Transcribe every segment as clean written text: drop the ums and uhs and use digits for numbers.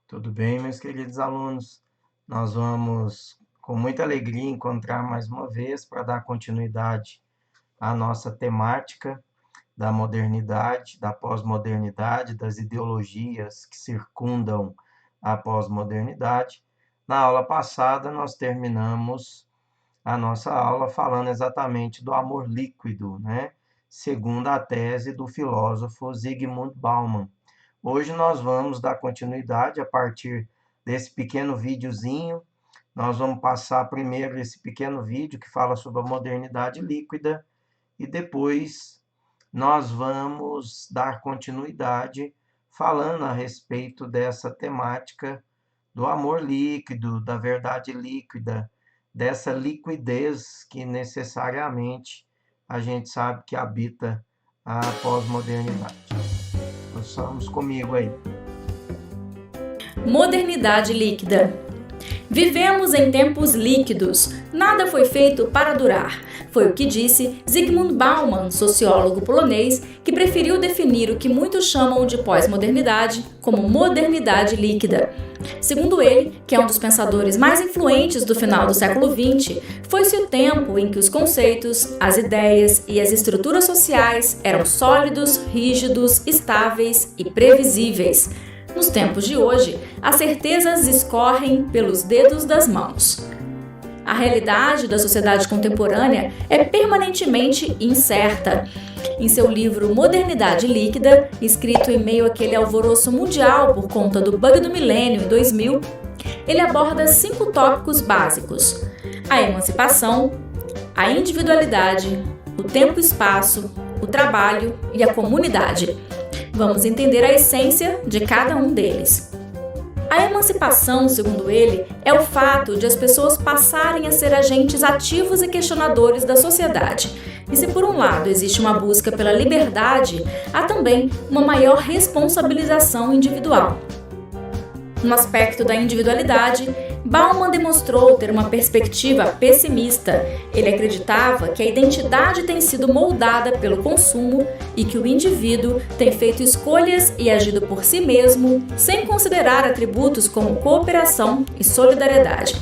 Tudo bem, meus queridos alunos? Nós vamos, com muita alegria, encontrar mais uma vez para dar continuidade à nossa temática da modernidade, da pós-modernidade, das ideologias que circundam a pós-modernidade. Na aula passada, nós terminamos a nossa aula falando exatamente do amor líquido, né? Segundo a tese do filósofo Zygmunt Bauman. Hoje nós vamos dar continuidade a partir desse pequeno videozinho. Nós vamos passar primeiro esse pequeno vídeo que fala sobre a modernidade líquida e depois nós vamos dar continuidade falando a respeito dessa temática do amor líquido, da verdade líquida, dessa liquidez que necessariamente a gente sabe que habita a pós-modernidade. Estamos comigo aí. Modernidade líquida. Vivemos em tempos líquidos. Nada foi feito para durar. Foi o que disse Zygmunt Bauman, sociólogo polonês, que preferiu definir o que muitos chamam de pós-modernidade como modernidade líquida. Segundo ele, que é um dos pensadores mais influentes do final do século XX, foi-se o tempo em que os conceitos, as ideias e as estruturas sociais eram sólidos, rígidos, estáveis e previsíveis. Nos tempos de hoje, as certezas escorrem pelos dedos das mãos. A realidade da sociedade contemporânea é permanentemente incerta. Em seu livro Modernidade Líquida, escrito em meio àquele alvoroço mundial por conta do bug do milênio em 2000, ele aborda 5 tópicos básicos: a emancipação, a individualidade, o tempo e espaço, o trabalho e a comunidade. Vamos entender a essência de cada um deles. A emancipação, segundo ele, é o fato de as pessoas passarem a ser agentes ativos e questionadores da sociedade. E se por um lado existe uma busca pela liberdade, há também uma maior responsabilização individual. No aspecto da individualidade, Bauman demonstrou ter uma perspectiva pessimista. Ele acreditava que a identidade tem sido moldada pelo consumo e que o indivíduo tem feito escolhas e agido por si mesmo, sem considerar atributos como cooperação e solidariedade.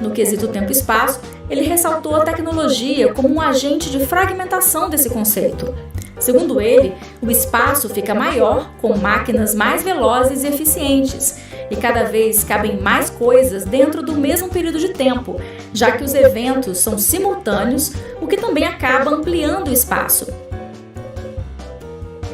No quesito tempo e espaço, ele ressaltou a tecnologia como um agente de fragmentação desse conceito. Segundo ele, o espaço fica maior com máquinas mais velozes e eficientes, e cada vez cabem mais coisas dentro do mesmo período de tempo, já que os eventos são simultâneos, o que também acaba ampliando o espaço.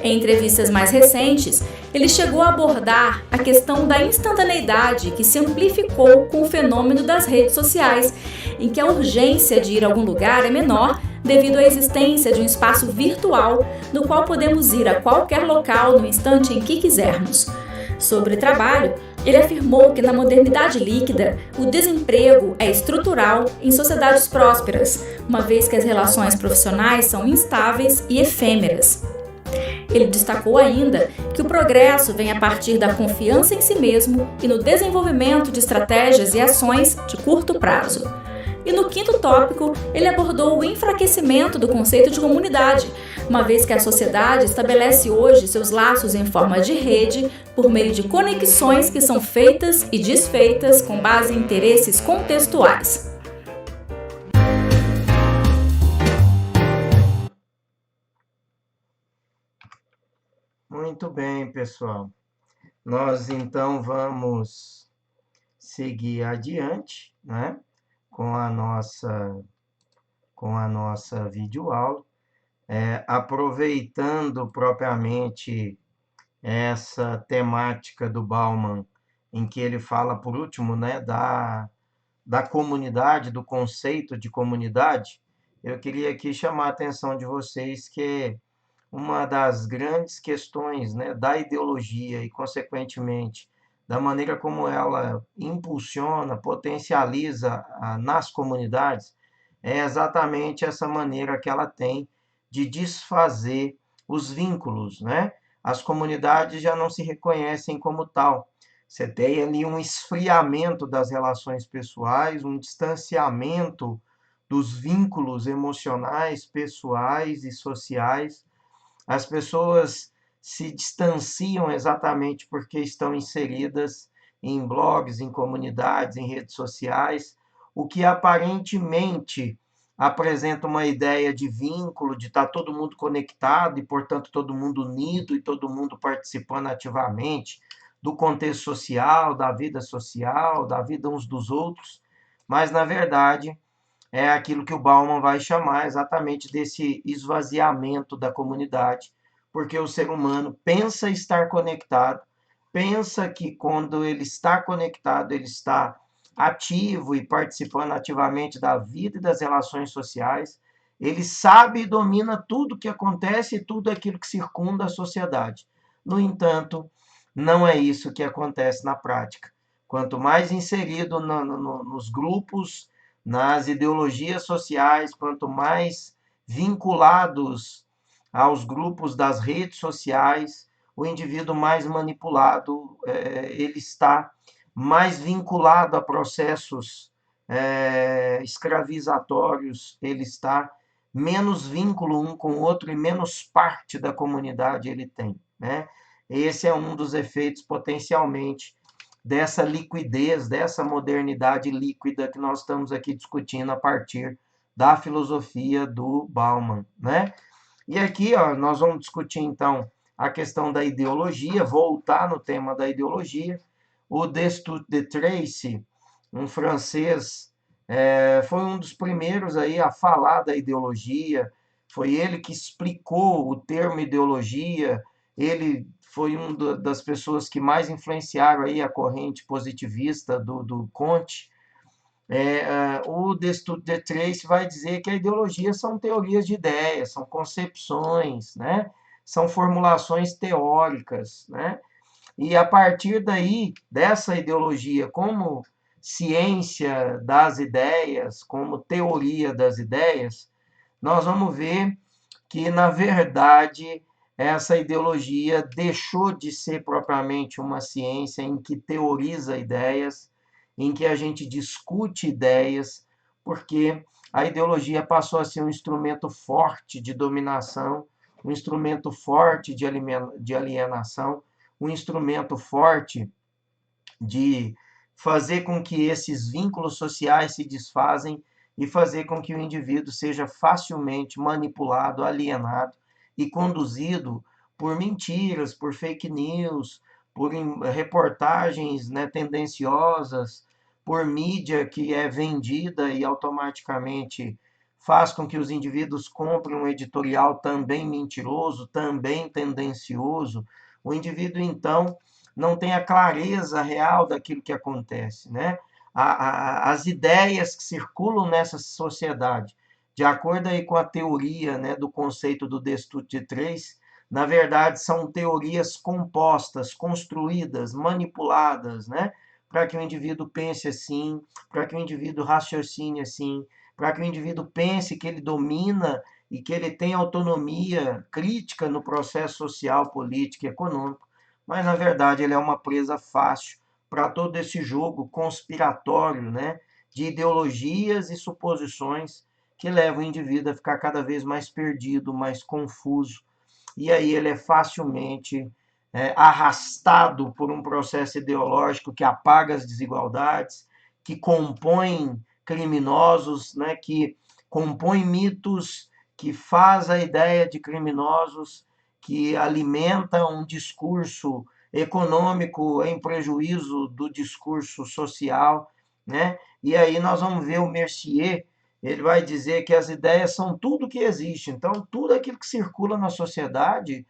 Em entrevistas mais recentes, ele chegou a abordar a questão da instantaneidade que se amplificou com o fenômeno das redes sociais, em que a urgência de ir a algum lugar é menor devido à existência de um espaço virtual no qual podemos ir a qualquer local no instante em que quisermos. Sobre trabalho, ele afirmou que na modernidade líquida, o desemprego é estrutural em sociedades prósperas, uma vez que as relações profissionais são instáveis e efêmeras. Ele destacou ainda que o progresso vem a partir da confiança em si mesmo e no desenvolvimento de estratégias e ações de curto prazo. E no quinto tópico, ele abordou o enfraquecimento do conceito de comunidade, uma vez que a sociedade estabelece hoje seus laços em forma de rede por meio de conexões que são feitas e desfeitas com base em interesses contextuais. Muito bem, pessoal. Nós então vamos seguir adiante, né, com a nossa videoaula, aproveitando propriamente essa temática do Bauman, em que ele fala, por último, né, da comunidade, do conceito de comunidade. Eu queria aqui chamar a atenção de vocês que uma das grandes questões, né, da ideologia e, consequentemente, da maneira como ela impulsiona, potencializa nas comunidades, é exatamente essa maneira que ela tem de desfazer os vínculos, né? As comunidades já não se reconhecem como tal. Você tem ali um esfriamento das relações pessoais, um distanciamento dos vínculos emocionais, pessoais e sociais. As pessoas se distanciam exatamente porque estão inseridas em blogs, em comunidades, em redes sociais, o que aparentemente apresenta uma ideia de vínculo, de estar todo mundo conectado e, portanto, todo mundo unido e todo mundo participando ativamente do contexto social, da vida uns dos outros, mas, na verdade, é aquilo que o Bauman vai chamar exatamente desse esvaziamento da comunidade, porque o ser humano pensa estar conectado, pensa que quando ele está conectado, ele está ativo e participando ativamente da vida e das relações sociais, ele sabe e domina tudo o que acontece e tudo aquilo que circunda a sociedade. No entanto, não é isso que acontece na prática. Quanto mais inserido nos grupos, nas ideologias sociais, quanto mais vinculados aos grupos das redes sociais, o indivíduo mais manipulado ele está, mais vinculado a processos escravizatórios ele está, menos vínculo um com o outro e menos parte da comunidade ele tem, né? Esse é um dos efeitos potencialmente dessa liquidez, dessa modernidade líquida que nós estamos aqui discutindo a partir da filosofia do Bauman, né? E aqui, ó, nós vamos discutir então a questão da ideologia, voltar no tema da ideologia. O Destutt de Tracy, um francês, foi um dos primeiros aí a falar da ideologia. Foi ele que explicou o termo ideologia. Ele foi uma das pessoas que mais influenciaram aí a corrente positivista do Comte. O Destutt de Tracy vai dizer que a ideologia são teorias de ideias, são concepções, né? São formulações teóricas, né? E a partir daí, dessa ideologia como ciência das ideias, como teoria das ideias, nós vamos ver que, na verdade, essa ideologia deixou de ser propriamente uma ciência em que teoriza ideias, em que a gente discute ideias, porque a ideologia passou a ser um instrumento forte de dominação, um instrumento forte de alienação, um instrumento forte de fazer com que esses vínculos sociais se desfazem e fazer com que o indivíduo seja facilmente manipulado, alienado e conduzido por mentiras, por fake news, por reportagens, né, tendenciosas, por mídia que é vendida e automaticamente faz com que os indivíduos comprem um editorial também mentiroso, também tendencioso. O indivíduo, então, não tem a clareza real daquilo que acontece, né? As ideias que circulam nessa sociedade, de acordo aí com a teoria, né, do conceito do Destutt de Tracy, na verdade são teorias compostas, construídas, manipuladas, né, para que o indivíduo pense assim, para que o indivíduo raciocine assim, para que o indivíduo pense que ele domina e que ele tem autonomia crítica no processo social, político e econômico, mas na verdade ele é uma presa fácil para todo esse jogo conspiratório, né, de ideologias e suposições que levam o indivíduo a ficar cada vez mais perdido, mais confuso, e aí ele é facilmente arrastado por um processo ideológico que apaga as desigualdades, que compõe criminosos, né, que compõe mitos, que faz a ideia de criminosos, que alimenta um discurso econômico em prejuízo do discurso social, né? E aí nós vamos ver o Mercier, ele vai dizer que as ideias são tudo que existe. Então, tudo aquilo que circula na sociedade,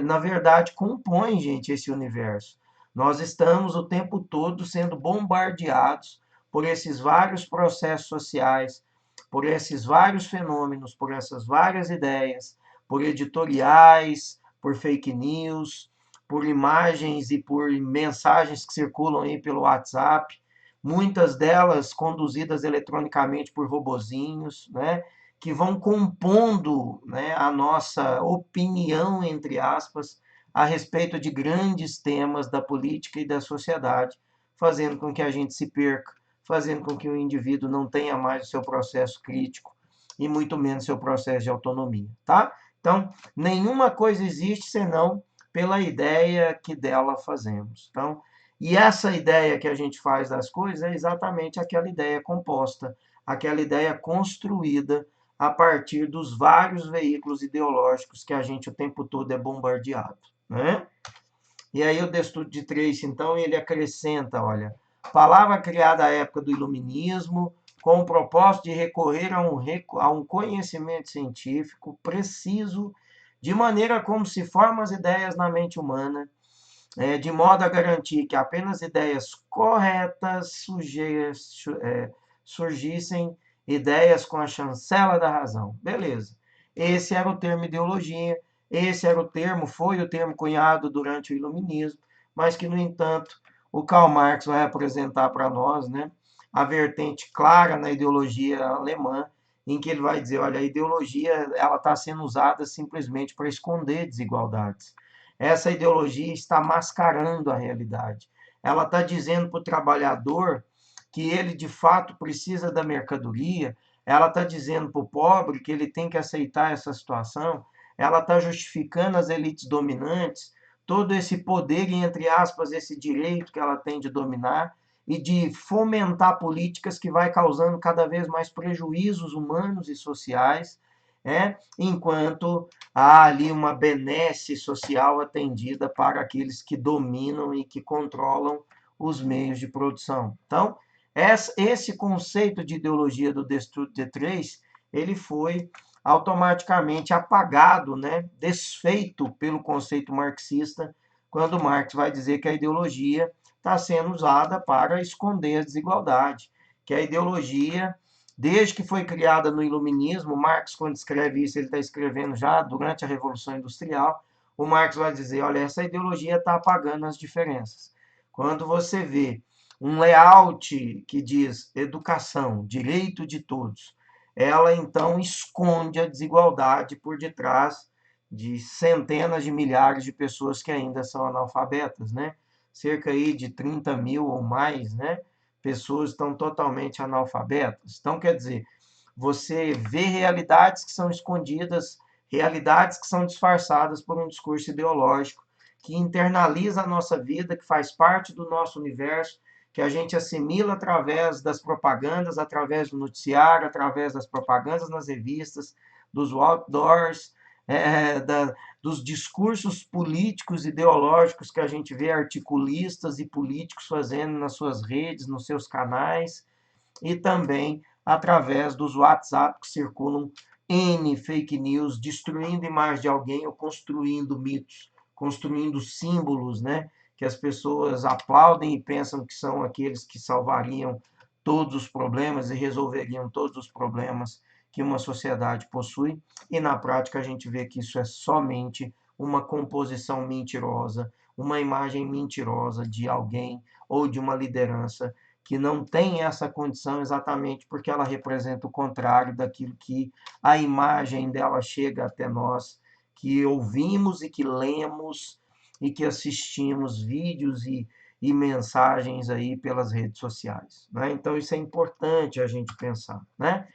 na verdade, compõe, gente, esse universo. Nós estamos o tempo todo sendo bombardeados por esses vários processos sociais, por esses vários fenômenos, por essas várias ideias, por editoriais, por fake news, por imagens e por mensagens que circulam aí pelo WhatsApp, muitas delas conduzidas eletronicamente por robozinhos, né, que vão compondo, né, a nossa opinião, entre aspas, a respeito de grandes temas da política e da sociedade, fazendo com que a gente se perca, fazendo com que o indivíduo não tenha mais o seu processo crítico e muito menos seu processo de autonomia, tá? Então, nenhuma coisa existe senão pela ideia que dela fazemos. Então, E essa ideia que a gente faz das coisas é exatamente aquela ideia composta, aquela ideia construída a partir dos vários veículos ideológicos que a gente o tempo todo é bombardeado, né? E aí o Destudo de Tracy, então, ele acrescenta, olha, palavra criada à época do Iluminismo, com o propósito de recorrer a um conhecimento científico preciso, de maneira como se formam as ideias na mente humana, de modo a garantir que apenas ideias corretas surgissem, ideias com a chancela da razão. Beleza. Esse era o termo ideologia, esse era o termo, foi o termo cunhado durante o Iluminismo, mas que, no entanto, o Karl Marx vai apresentar para nós, né, a vertente clara na ideologia alemã, em que ele vai dizer, olha, a ideologia ela está sendo usada simplesmente para esconder desigualdades. Essa ideologia está mascarando a realidade. Ela está dizendo para o trabalhador que ele de fato precisa da mercadoria, ela está dizendo para o pobre que ele tem que aceitar essa situação, ela está justificando as elites dominantes, todo esse poder e, entre aspas, esse direito que ela tem de dominar e de fomentar políticas que vai causando cada vez mais prejuízos humanos e sociais, enquanto há ali uma benesse social atendida para aqueles que dominam e que controlam os meios de produção. Então, esse conceito de ideologia do Destudo de Tracy, ele foi automaticamente apagado, né, desfeito pelo conceito marxista, quando Marx vai dizer que a ideologia está sendo usada para esconder a desigualdade, que a ideologia, desde que foi criada no Iluminismo, Marx, quando escreve isso, ele está escrevendo já durante a Revolução Industrial, o Marx vai dizer, olha, essa ideologia está apagando as diferenças. Quando você vê um layout que diz educação, direito de todos, ela então esconde a desigualdade por detrás de centenas de milhares de pessoas que ainda são analfabetas, né? Cerca aí de 30 mil ou mais, né? Pessoas estão totalmente analfabetas. Então, quer dizer, você vê realidades que são escondidas, realidades que são disfarçadas por um discurso ideológico que internaliza a nossa vida, que faz parte do nosso universo, que a gente assimila através das propagandas, através do noticiário, através das propagandas nas revistas, dos outdoors, dos discursos políticos ideológicos que a gente vê articulistas e políticos fazendo nas suas redes, nos seus canais, e também através dos WhatsApp que circulam N fake news, destruindo a imagem de alguém ou construindo mitos, construindo símbolos, né? Que as pessoas aplaudem e pensam que são aqueles que salvariam todos os problemas e resolveriam todos os problemas que uma sociedade possui, e na prática a gente vê que isso é somente uma composição mentirosa, uma imagem mentirosa de alguém ou de uma liderança que não tem essa condição exatamente porque ela representa o contrário daquilo que a imagem dela chega até nós, que ouvimos e que lemos e que assistimos vídeos e mensagens aí pelas redes sociais, né? Então isso é importante a gente pensar, né?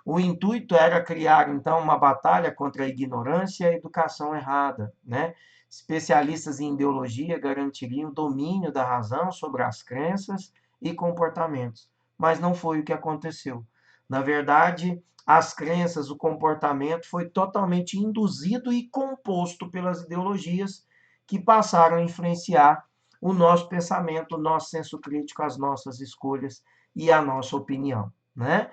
O intuito era criar, então, uma batalha contra a ignorância e a educação errada, né? Especialistas em ideologia garantiriam o domínio da razão sobre as crenças e comportamentos, mas não foi o que aconteceu. Na verdade, as crenças, o comportamento foi totalmente induzido e composto pelas ideologias que passaram a influenciar o nosso pensamento, o nosso senso crítico, as nossas escolhas e a nossa opinião, né?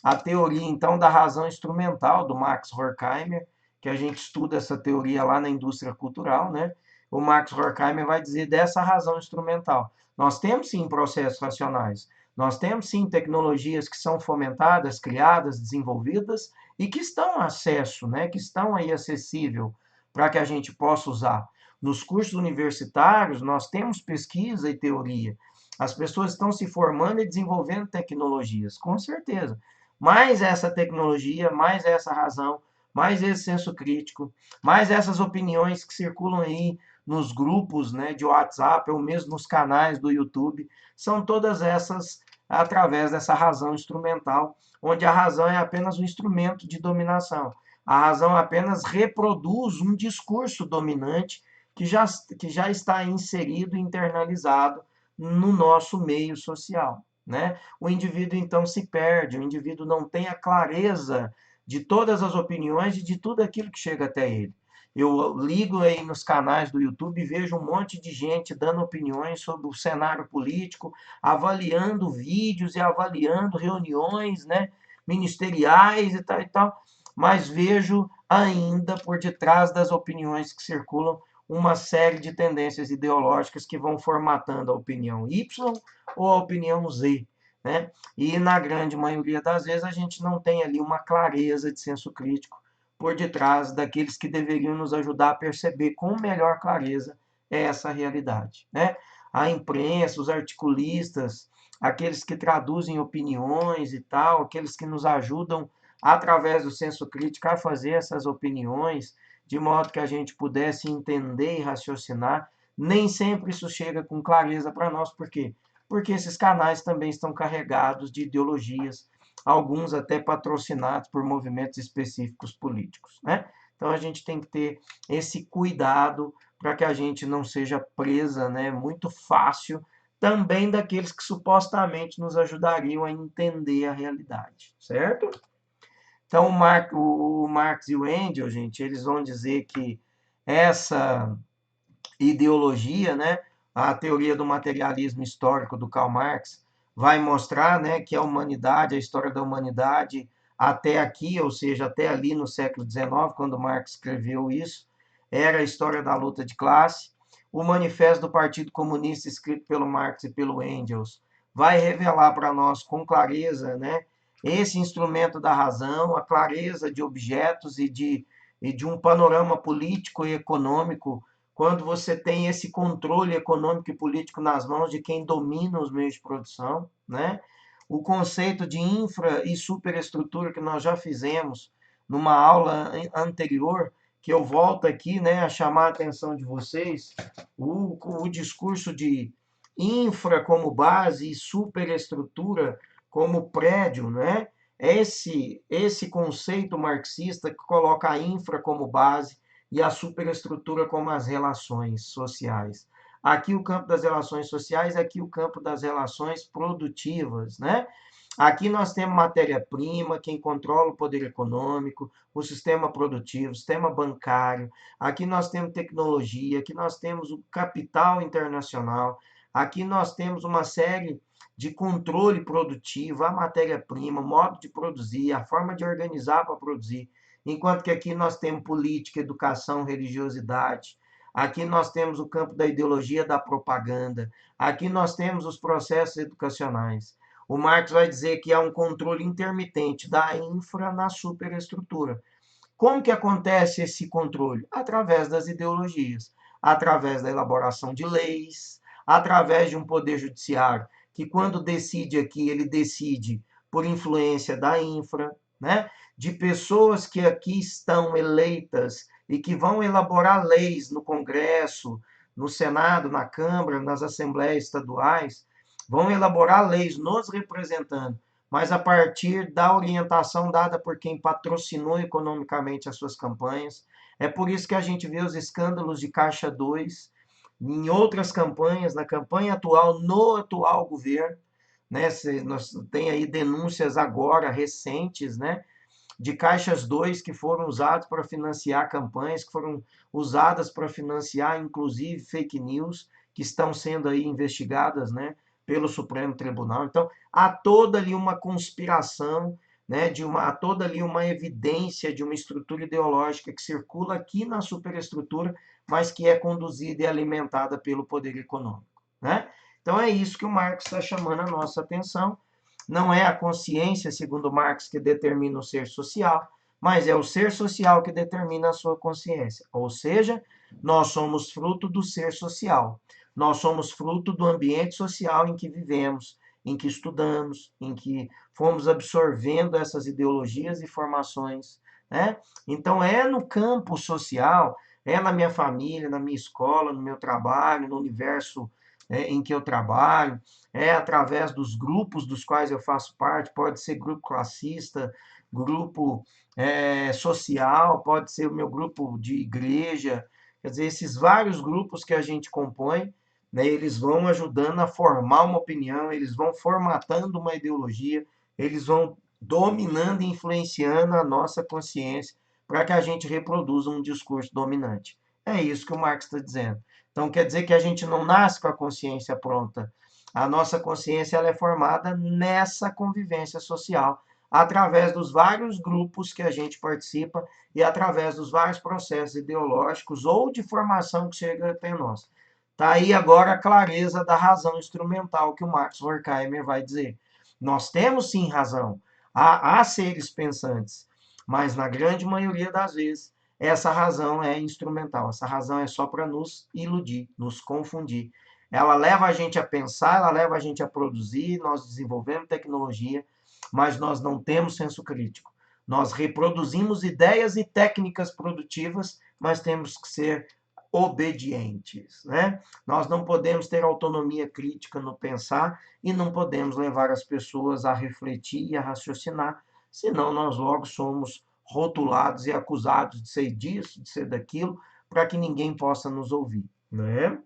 A teoria, então, da razão instrumental, do Max Horkheimer, que a gente estuda essa teoria lá na indústria cultural, né? O Max Horkheimer vai dizer dessa razão instrumental. Nós temos, sim, processos racionais. Nós temos, sim, tecnologias que são fomentadas, criadas, desenvolvidas e que estão a acesso, né? Que estão aí acessível para que a gente possa usar. Nos cursos universitários, nós temos pesquisa e teoria. As pessoas estão se formando e desenvolvendo tecnologias, com certeza. Mais essa tecnologia, mais essa razão, mais esse senso crítico, mais essas opiniões que circulam aí nos grupos, né, de WhatsApp ou mesmo nos canais do YouTube, são todas essas através dessa razão instrumental, onde a razão é apenas um instrumento de dominação. A razão apenas reproduz um discurso dominante que já está inserido e internalizado no nosso meio social, né? O indivíduo então se perde, o indivíduo não tem a clareza de todas as opiniões e de tudo aquilo que chega até ele. Eu ligo aí nos canais do YouTube e vejo um monte de gente dando opiniões sobre o cenário político, avaliando vídeos e avaliando reuniões, né, ministeriais e tal, mas vejo ainda por detrás das opiniões que circulam uma série de tendências ideológicas que vão formatando a opinião Y ou a opinião Z, né? E na grande maioria das vezes a gente não tem ali uma clareza de senso crítico por detrás daqueles que deveriam nos ajudar a perceber com melhor clareza essa realidade, né? A imprensa, os articulistas, aqueles que traduzem opiniões e tal, aqueles que nos ajudam através do senso crítico a fazer essas opiniões, de modo que a gente pudesse entender e raciocinar. Nem sempre isso chega com clareza para nós, por quê? Porque esses canais também estão carregados de ideologias, alguns até patrocinados por movimentos específicos políticos, né? Então a gente tem que ter esse cuidado para que a gente não seja presa, né, muito fácil também daqueles que supostamente nos ajudariam a entender a realidade, certo? Então, o Marx e o Engels, gente, eles vão dizer que essa ideologia, né, a teoria do materialismo histórico do Karl Marx, vai mostrar, né, que a humanidade, a história da humanidade, até aqui, ou seja, até ali no século XIX, quando Marx escreveu isso, era a história da luta de classe. O manifesto do Partido Comunista, escrito pelo Marx e pelo Engels, vai revelar para nós com clareza, né, esse instrumento da razão, a clareza de objetos e de um panorama político e econômico, quando você tem esse controle econômico e político nas mãos de quem domina os meios de produção, né? O conceito de infra e superestrutura que nós já fizemos numa aula anterior, que eu volto aqui, né, a chamar a atenção de vocês, o discurso de infra como base e superestrutura como prédio, né? Esse conceito marxista que coloca a infra como base e a superestrutura como as relações sociais. Aqui o campo das relações sociais, aqui o campo das relações produtivas, né? Aqui nós temos matéria-prima, quem controla o poder econômico, o sistema produtivo, o sistema bancário. Aqui nós temos tecnologia, aqui nós temos o capital internacional. Aqui nós temos uma série de controle produtivo, a matéria-prima, o modo de produzir, a forma de organizar para produzir. Enquanto que aqui nós temos política, educação, religiosidade. Aqui nós temos o campo da ideologia da propaganda. Aqui nós temos os processos educacionais. O Marx vai dizer que há um controle intermitente da infra na superestrutura. Como que acontece esse controle? Através das ideologias, através da elaboração de leis, através de um poder judiciário que, quando decide aqui, ele decide por influência da infra, né? De pessoas que aqui estão eleitas e que vão elaborar leis no Congresso, no Senado, na Câmara, nas assembleias estaduais, vão elaborar leis nos representando, mas a partir da orientação dada por quem patrocinou economicamente as suas campanhas. É por isso que a gente vê os escândalos de Caixa 2 em outras campanhas, na campanha atual, no atual governo, né? Nós tem aí denúncias agora recentes, né, de caixas 2 que foram usados para financiar campanhas, que foram usadas para financiar, inclusive, fake news, que estão sendo aí investigadas, né, pelo Supremo Tribunal. Então, há toda ali uma conspiração, né, há toda ali uma evidência de uma estrutura ideológica que circula aqui na superestrutura, mas que é conduzida e alimentada pelo poder econômico, né? Então, é isso que o Marx está chamando a nossa atenção. Não é a consciência, segundo Marx, que determina o ser social, mas é o ser social que determina a sua consciência. Ou seja, nós somos fruto do ser social. Nós somos fruto do ambiente social em que vivemos, em que estudamos, em que fomos absorvendo essas ideologias e formações, né? Então, é no campo social, é na minha família, na minha escola, no meu trabalho, no universo em que eu trabalho, é através dos grupos dos quais eu faço parte, pode ser grupo classista, grupo social, pode ser o meu grupo de igreja, quer dizer, esses vários grupos que a gente compõe, né? Eles vão ajudando a formar uma opinião, eles vão formatando uma ideologia, eles vão dominando e influenciando a nossa consciência para que a gente reproduza um discurso dominante. É isso que o Marx está dizendo. Então, quer dizer que a gente não nasce com a consciência pronta. A nossa consciência ela é formada nessa convivência social, através dos vários grupos que a gente participa e através dos vários processos ideológicos ou de formação que chega até nós. Está aí agora a clareza da razão instrumental que o Max Horkheimer vai dizer. Nós temos sim razão, há seres pensantes, mas na grande maioria das vezes essa razão é instrumental, essa razão é só para nos iludir, nos confundir. Ela leva a gente a pensar, ela leva a gente a produzir, nós desenvolvemos tecnologia, mas nós não temos senso crítico. Nós reproduzimos ideias e técnicas produtivas, mas temos que ser obedientes, né? Nós não podemos ter autonomia crítica no pensar e não podemos levar as pessoas a refletir e a raciocinar, senão nós logo somos rotulados e acusados de ser disso, de ser daquilo, para que ninguém possa nos ouvir, né?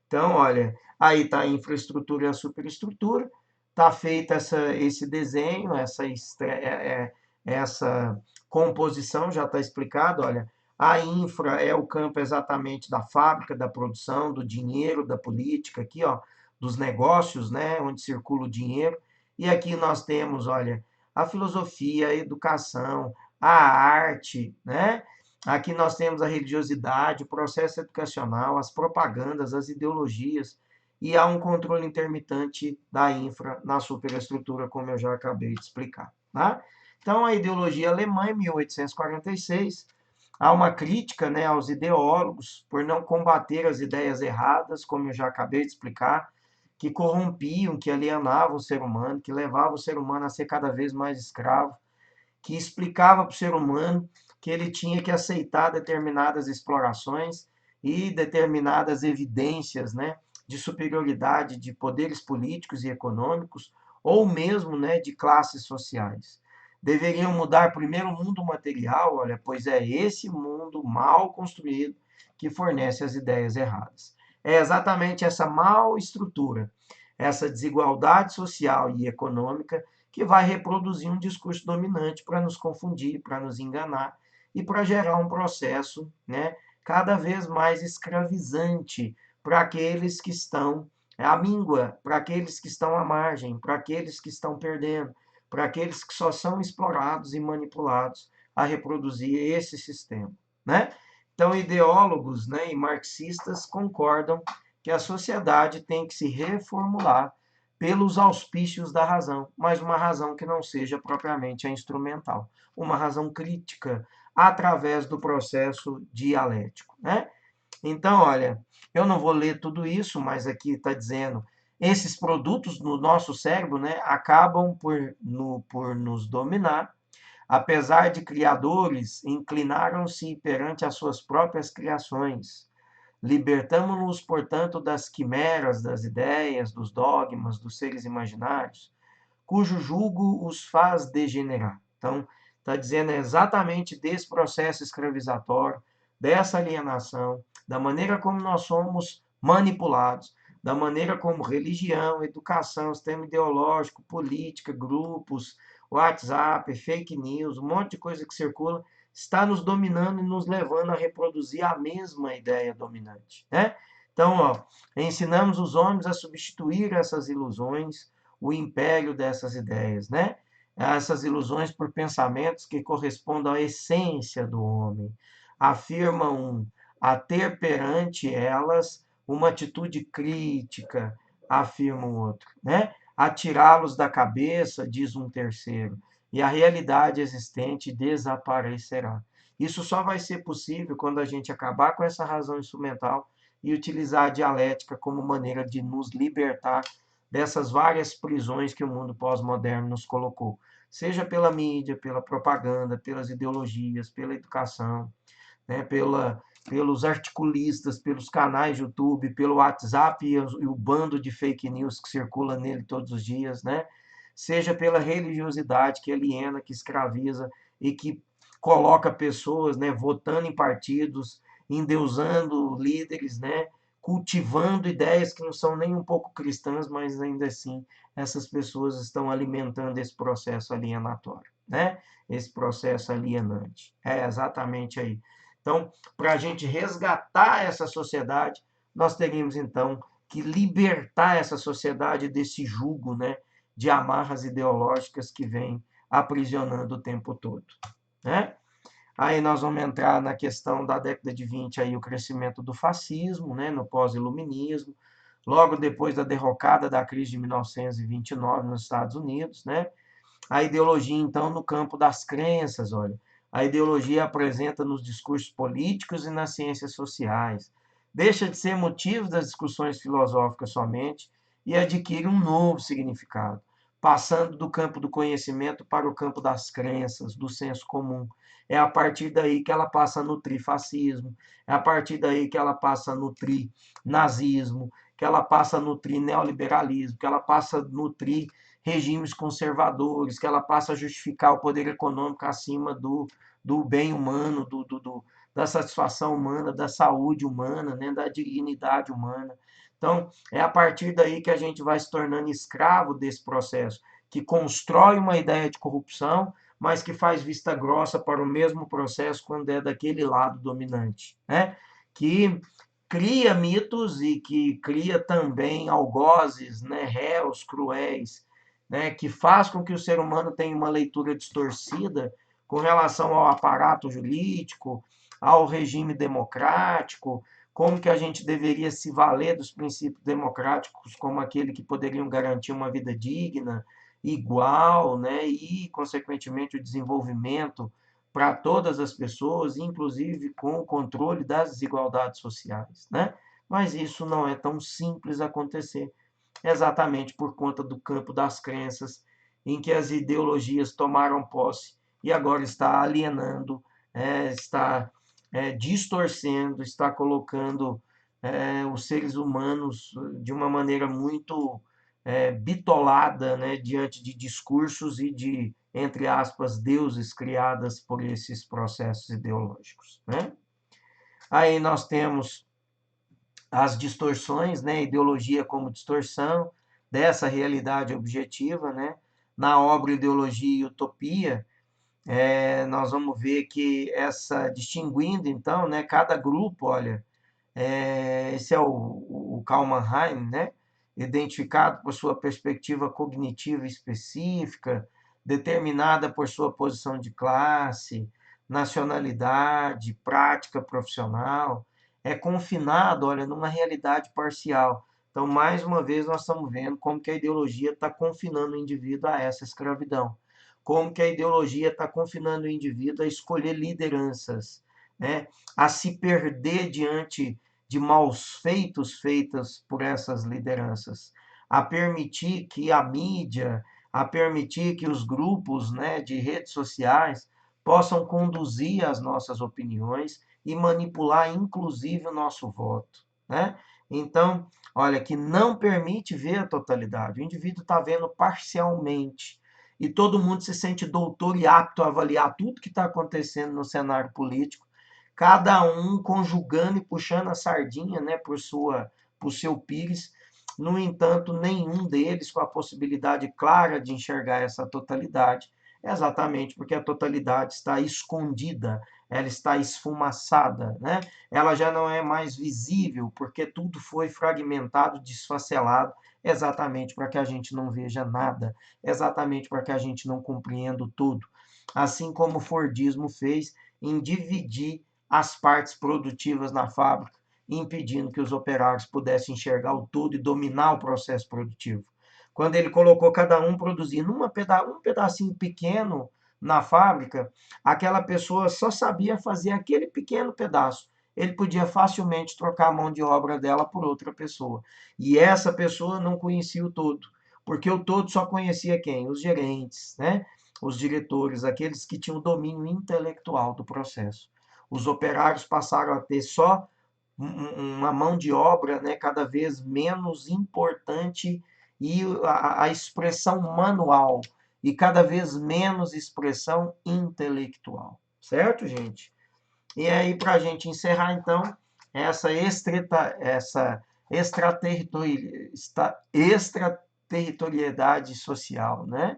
Então, olha, aí está a infraestrutura e a superestrutura, está feita esse desenho, essa composição, já está explicado, olha, a infra é o campo exatamente da fábrica, da produção, do dinheiro, da política, aqui, ó, dos negócios, né, onde circula o dinheiro. E aqui nós temos, olha, a filosofia, a educação, a arte, né? Aqui nós temos a religiosidade, o processo educacional, as propagandas, as ideologias, e há um controle intermitente da infra na superestrutura, como eu já acabei de explicar. Tá? Então, a ideologia alemã, em 1846, há uma crítica, né, aos ideólogos por não combater as ideias erradas, como eu já acabei de explicar, que corrompiam, que alienavam o ser humano, que levavam o ser humano a ser cada vez mais escravo, que explicava para o ser humano que ele tinha que aceitar determinadas explorações e determinadas evidências, né, de superioridade de poderes políticos e econômicos, ou mesmo, né, de classes sociais. Deveriam mudar primeiro o mundo material, olha, pois é esse mundo mal construído que fornece as ideias erradas. É exatamente essa mal estrutura, essa desigualdade social e econômica que vai reproduzir um discurso dominante para nos confundir, para nos enganar e para gerar um processo, né, cada vez mais escravizante para aqueles que estão à míngua, para aqueles que estão à margem, para aqueles que estão perdendo, para aqueles que só são explorados e manipulados a reproduzir esse sistema, né? Então, ideólogos, né, e marxistas concordam que a sociedade tem que se reformular pelos auspícios da razão, mas uma razão que não seja propriamente a instrumental, uma razão crítica através do processo dialético, né? Então, olha, eu não vou ler tudo isso, mas aqui está dizendo, esses produtos no nosso cérebro, né, acabam por nos dominar, apesar de criadores, inclinaram-se perante as suas próprias criações. Libertamo-nos, portanto, das quimeras, das ideias, dos dogmas, dos seres imaginários, cujo jugo os faz degenerar. Então, está dizendo exatamente desse processo escravizatório, dessa alienação, da maneira como nós somos manipulados, da maneira como religião, educação, sistema ideológico, política, grupos, WhatsApp, fake news, um monte de coisa que circula, está nos dominando e nos levando a reproduzir a mesma ideia dominante, né? Então, ó, ensinamos os homens a substituir essas ilusões, o império dessas ideias, né? Essas ilusões por pensamentos que correspondam à essência do homem. Afirmam a ter perante elas uma atitude crítica, afirma o outro, né? Atirá-los da cabeça, diz um terceiro, e a realidade existente desaparecerá. Isso só vai ser possível quando a gente acabar com essa razão instrumental e utilizar a dialética como maneira de nos libertar dessas várias prisões que o mundo pós-moderno nos colocou, seja pela mídia, pela propaganda, pelas ideologias, pela educação, né, pelos articulistas, pelos canais de YouTube, pelo WhatsApp e o bando de fake news que circula nele todos os dias, né? Seja pela religiosidade que aliena, que escraviza e que coloca pessoas, né, votando em partidos, endeusando líderes, né, cultivando ideias que não são nem um pouco cristãs, mas ainda assim essas pessoas estão alimentando esse processo alienatório, né? Esse processo alienante. É exatamente aí. Então, para a gente resgatar essa sociedade, nós teríamos então que libertar essa sociedade desse jugo, né, de amarras ideológicas que vem aprisionando o tempo todo, né? Aí nós vamos entrar na questão da década de 20, aí, o crescimento do fascismo, né, no pós-iluminismo, logo depois da derrocada da crise de 1929 nos Estados Unidos, né? A ideologia, então, no campo das crenças, olha. A ideologia apresenta nos discursos políticos e nas ciências sociais. Deixa de ser motivo das discussões filosóficas somente e adquire um novo significado, passando do campo do conhecimento para o campo das crenças, do senso comum. É a partir daí que ela passa a nutrir fascismo, é a partir daí que ela passa a nutrir nazismo, que ela passa a nutrir neoliberalismo, que ela passa a nutrir regimes conservadores, que ela passa a justificar o poder econômico acima do bem humano, da satisfação humana, da saúde humana, né, da dignidade humana. Então, é a partir daí que a gente vai se tornando escravo desse processo, que constrói uma ideia de corrupção, mas que faz vista grossa para o mesmo processo quando é daquele lado dominante, né? Que cria mitos e que cria também algozes, né, réus cruéis, né, que faz com que o ser humano tenha uma leitura distorcida com relação ao aparato jurídico, ao regime democrático, como que a gente deveria se valer dos princípios democráticos como aquele que poderiam garantir uma vida digna, igual, né, e, consequentemente, o desenvolvimento para todas as pessoas, inclusive com o controle das desigualdades sociais, né? Mas isso não é tão simples acontecer, exatamente por conta do campo das crenças, em que as ideologias tomaram posse e agora está alienando, está distorcendo, está colocando os seres humanos de uma maneira muito bitolada, né, diante de discursos e de, entre aspas, deuses criadas por esses processos ideológicos, né? Aí nós temos as distorções, né, ideologia como distorção dessa realidade objetiva, né? Na obra Ideologia e Utopia, nós vamos ver que essa distinguindo então, né, cada grupo, olha, esse é o Karl Mannheim, né? Identificado por sua perspectiva cognitiva específica, determinada por sua posição de classe, nacionalidade, prática profissional, é confinado, olha, numa realidade parcial. Então, mais uma vez, nós estamos vendo como que a ideologia está confinando o indivíduo a essa escravidão, como que a ideologia está confinando o indivíduo a escolher lideranças, né? A se perder diante de maus feitos feitas por essas lideranças, a permitir que a mídia, a permitir que os grupos, né, de redes sociais possam conduzir as nossas opiniões e manipular, inclusive, o nosso voto, né? Então, olha, que não permite ver a totalidade. O indivíduo está vendo parcialmente. E todo mundo se sente doutor e apto a avaliar tudo que está acontecendo no cenário político, cada um conjugando e puxando a sardinha, né, por seu pires. No entanto, nenhum deles com a possibilidade clara de enxergar essa totalidade, exatamente porque a totalidade está escondida, ela está esfumaçada, né? Ela já não é mais visível, porque tudo foi fragmentado, desfacelado, exatamente para que a gente não veja nada, exatamente para que a gente não compreenda tudo. Assim como o Fordismo fez em dividir as partes produtivas na fábrica, impedindo que os operários pudessem enxergar o todo e dominar o processo produtivo. Quando ele colocou cada um produzindo um pedacinho pequeno na fábrica, aquela pessoa só sabia fazer aquele pequeno pedaço. Ele podia facilmente trocar a mão de obra dela por outra pessoa. E essa pessoa não conhecia o todo, porque o todo só conhecia quem? Os gerentes, né? Os diretores, aqueles que tinham o domínio intelectual do processo. Os operários passaram a ter só uma mão de obra, né, cada vez menos importante e a expressão manual e cada vez menos expressão intelectual. Certo, gente? E aí, para a gente encerrar, então, essa extraterritorialidade social, né?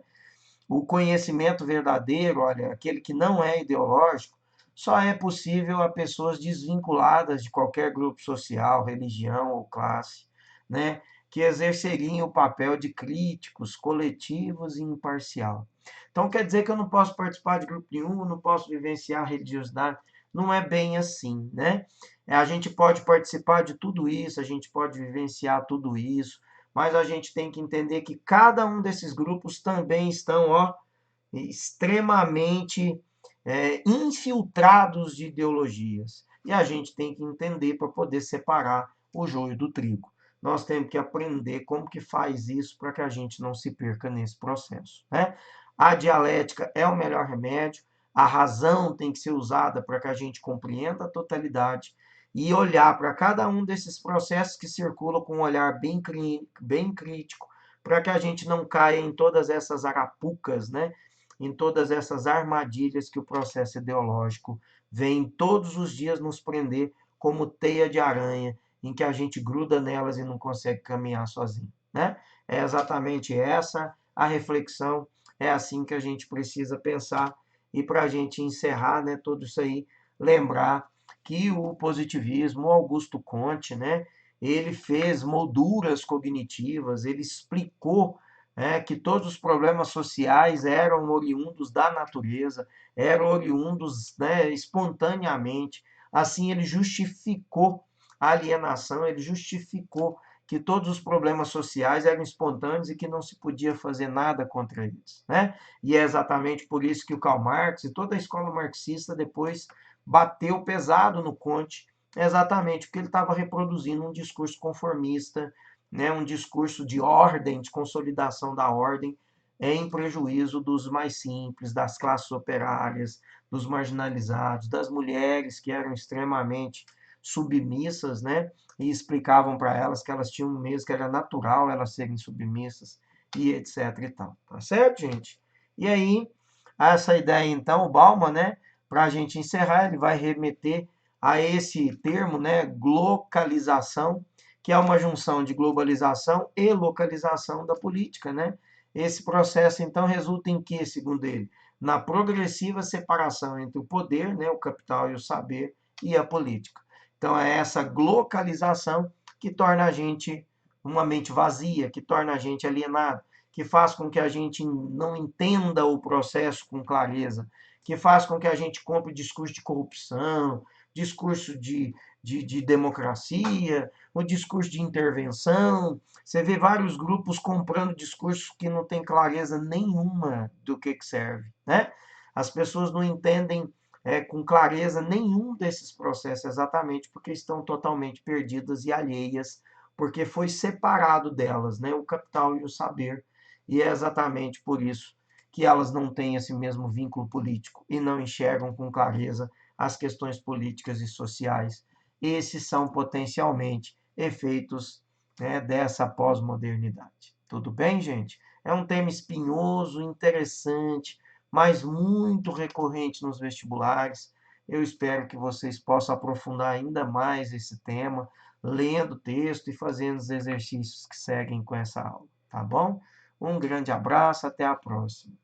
O conhecimento verdadeiro, olha, aquele que não é ideológico, só é possível a pessoas desvinculadas de qualquer grupo social, religião ou classe, né? Que exerceriam o papel de críticos, coletivos e imparcial. Então, quer dizer que eu não posso participar de grupo nenhum, não posso vivenciar a religiosidade. Não é bem assim, né? A gente pode participar de tudo isso, a gente pode vivenciar tudo isso, mas a gente tem que entender que cada um desses grupos também estão, ó, extremamente infiltrados de ideologias. E a gente tem que entender para poder separar o joio do trigo. Nós temos que aprender como que faz isso para que a gente não se perca nesse processo, né? A dialética é o melhor remédio, a razão tem que ser usada para que a gente compreenda a totalidade e olhar para cada um desses processos que circulam com um olhar bem crítico, para que a gente não caia em todas essas arapucas, né? Em todas essas armadilhas que o processo ideológico vem todos os dias nos prender como teia de aranha, em que a gente gruda nelas e não consegue caminhar sozinho, né? É exatamente essa a reflexão, é assim que a gente precisa pensar. E para a gente encerrar, né, tudo isso aí, lembrar que o positivismo, o Augusto Comte, né, ele fez molduras cognitivas, ele explicou que todos os problemas sociais eram oriundos da natureza, eram oriundos, né, espontaneamente. Assim, ele justificou a alienação, ele justificou que todos os problemas sociais eram espontâneos e que não se podia fazer nada contra eles, né? E é exatamente por isso que o Karl Marx e toda a escola marxista depois bateu pesado no Comte, exatamente porque ele estava reproduzindo um discurso conformista, né, um discurso de ordem, de consolidação da ordem, em prejuízo dos mais simples, das classes operárias, dos marginalizados, das mulheres que eram extremamente submissas, né, e explicavam para elas que elas tinham mesmo, que era natural elas serem submissas, e etc e tal. Tá certo, gente? E aí, essa ideia, então, o Bauman, né, para a gente encerrar, ele vai remeter a esse termo, né, glocalização, que é uma junção de globalização e localização da política, né? Esse processo, então, resulta em que, segundo ele? Na progressiva separação entre o poder, né, o capital e o saber, e a política. Então, é essa glocalização que torna a gente uma mente vazia, que torna a gente alienado, que faz com que a gente não entenda o processo com clareza, que faz com que a gente compre discurso de corrupção, discurso de democracia, o discurso de intervenção. Você vê vários grupos comprando discursos que não tem clareza nenhuma do que serve, né? As pessoas não entendem com clareza nenhum desses processos exatamente porque estão totalmente perdidas e alheias, porque foi separado delas, né, o capital e o saber, e é exatamente por isso que elas não têm esse mesmo vínculo político e não enxergam com clareza as questões políticas e sociais. Esses são potencialmente efeitos, né, dessa pós-modernidade. Tudo bem, gente? É um tema espinhoso, interessante, mas muito recorrente nos vestibulares. Eu espero que vocês possam aprofundar ainda mais esse tema, lendo o texto e fazendo os exercícios que seguem com essa aula, tá bom? Um grande abraço, até a próxima.